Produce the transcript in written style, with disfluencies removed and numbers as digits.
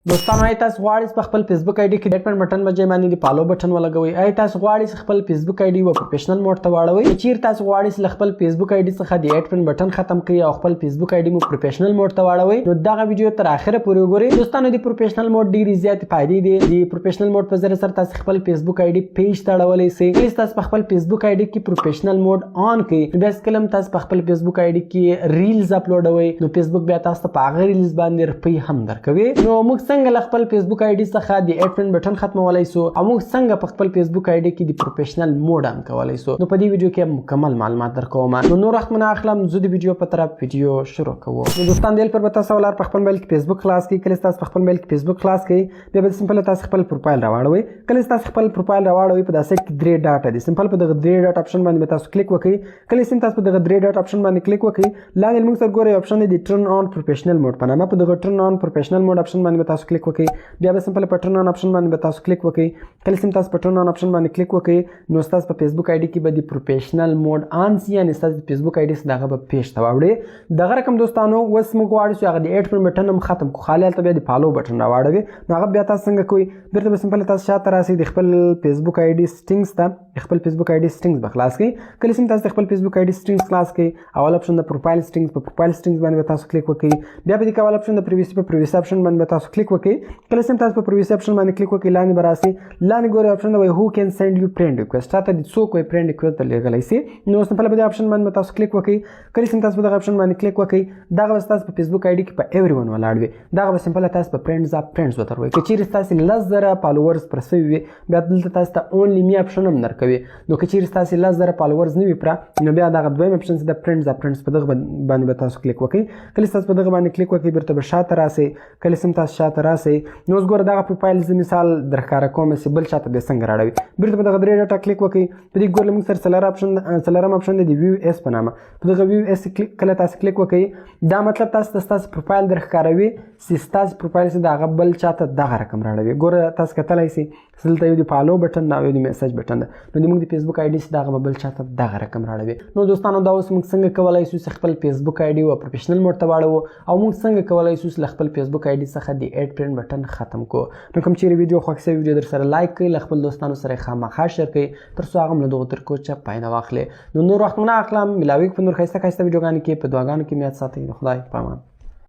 دوستانو آی تاسو غواړئ په خپل فیسبوک آی ډي کې د اډ بټن باندې باندې د فالو بټن ولګوئ. آی تاسو غواړئ خپل فیسبوک آی ډي و پروفیشنل موډ ته واړوئ. چیرې تاسو غواړئ خپل فیسبوک آی ډي څخه د اډ بټن ختم کړئ او خپل فیسبوک آی ډي مو پروفیشنل موډ ته واړوئ، نو دغه ویډیو تر اخره پورې وګورئ. دوستانو د پروفیشنل موډ ډېرې زیاتې فایدې دي. د پروفیشنل موډ په ذریعه سره تاسو خپل فیسبوک آی ډي پیج ته اړولی سئ. کله تاسو په خپل فیسبوک آی ډي کې پروفیشنل موډ آن کړئ، بیا کله تاسو په خپل فیسبوک آی ډي کې ریلز اپلوډوئ، نو فیسبوک بیا تاسو ته په هغه ریلز باندې روپۍ هم درکوي. نو موږ څنګه خپل فیسبوک آی ډي څخه د اډ بټن ختمولای سو او موږ څنګه په خپل فیسبوک آی ډي کې د پروفیشنل موډ آن کولای سو، نو په دې ویډیو کې مکمل معلومات درکوم. نو نور وخت نه اخلم، زه د ویډیو په طرف ویډیو شروع کوم. نو دوستان دل پر تاسو ولر په خپل موبایل کې فیسبوک خلاص کړئ. کله تاسو په خپل موبایل کې فیسبوک خلاص کړئ، بیا به سمپل تاسو خپل پروفایل راوړوي. کله تاسو خپل پروفایل راوړوي، په داسې کې 3 ډاټ دي. سمپل په دغه 3 ډاټ اپشن باندې تاسو کلیک وکړئ. کله سم تاسو په دغه 3 ډاټ اپشن باندې کلیک وکړئ، لاندې موږ سره ګورئ اپشن دی ټرن آن پروفیشنل موډ په نامه. په دغه ټرن آن پروفیشنل موډ اپشن باندې تاسو کلیک وکړئ، بیا به سمپل په ټرن آن اپشن باندې تاسو کلیک وکړئ. کله سم تاسو په ټرن آن اپشن باندې کلیک وکړئ، نو تاسو په فیسبوک آی ډي کې به د پروفیشنل موډ آن سی، یعنی تاسو د فیسبوک آی ډي څخه دغه به پیج ته واوړئ. دغه رقم دوستانو اوس موږ غواړو چې هغه د اډ بټن هم ختم کو، خالي هلته بیا د فالو بټن راوړوي. نو هغه بیا تاسو څنګه کوئ، بیرته به سمپل تاسو شاته راسئ، د خپل فیسبوک آی ډي سټینګز ته خپل فیسبوک آی ډي سټینګز به خلاص کړئ. کله سم تاسو خپل فیسبوک آی ډي سټینګز خلاص کړئ، اول اپشن د پروفایل سټینګز، په پروفایل سټینګز باندې تاسو کلیک وکړئ. بیا به د اول اپشن د پریویسی، په پریویسی اپشن باندې تاسو کلیک وکړئ. کله سم تاسو په پریویسی اپشن باندې کلیک وکړئ، لاندې به راسئ، لاندې ګورئ اپشن دی هو کین سند یو فرند ریکویسټ، تاسو د څوک وي فرند ریکویسټ لګولای شي. نو سمپل به د اپشن باندې تاسو کلیک وکړئ. کله سم تاسو په دغه اپشن باندې کلیک وکړئ، دغه تاسو په فیسبوک آی ډي کې په ایوری ون ولاړ وي، دغه به سمپل تاسو په فرندز اپ فرندز وتروي. که چیرې تاسو 10,000 فالوورز پر سوي وي، بیا دلته تاسو ته اونلی می اپشن هم درکوي. نو که چیرې تاسو 10,000 فالوورز نه وي پر، نو بیا دغه دویم اپشن چې د فرندز اپ فرندز په دغه باندې تاسو کلیک وکړئ. کله تاسو په دغه باندې کلیک وکړئ، بیرته به شاته راسئ. کله سم تاسو شاته راسئ، نو اوس ګوره دغه پروفایل زه مثال درښکاره کوم چې بل شاته به څنګه راړوي. بیرته په دغه 3 ډاټه کلیک وکړئ. په دې ګوره موږ سره څلورم اپشن دی ویو اس په نامه. په دغه ویو اس کله تاسو کلیک وکړئ، دا مطلب تاسو پروفایل درښکاروي چې تاسو پروفایل چې د هغه بل چاته دغه رقم راړوي. ګوره تاسو کتلی سئ دلته یو د فالو بټن ده او یو د میسج بټن ده، نو موږ د فیسبوک آی ډي چې دغه بل چاته دغه رقم راړوي. نو دوستانو دا اوس موږ څنګه کولی شو چې خپل فیسبوک آی ډي و پروفیشنل موډ ته واړوو، او موږ څنګه کولی شو چې خپل فیسبوک آی ډي څخه د اډ بټن ختم کو. نو کوم چیرې ویډیو خوښ شوی ویډیو در سره لایک کړئ، له خپل دوستانو سره خامخا شیر کړئ، تر څو هغه هم له دغو طریقو څخه فایده واخلي. نو نور وخت نه اخلم، ملاوي په نور ښایسته ښایسته ویډیوګانو کې، په دعاګانو کې مې یاد ساتئ. د خدای په امان.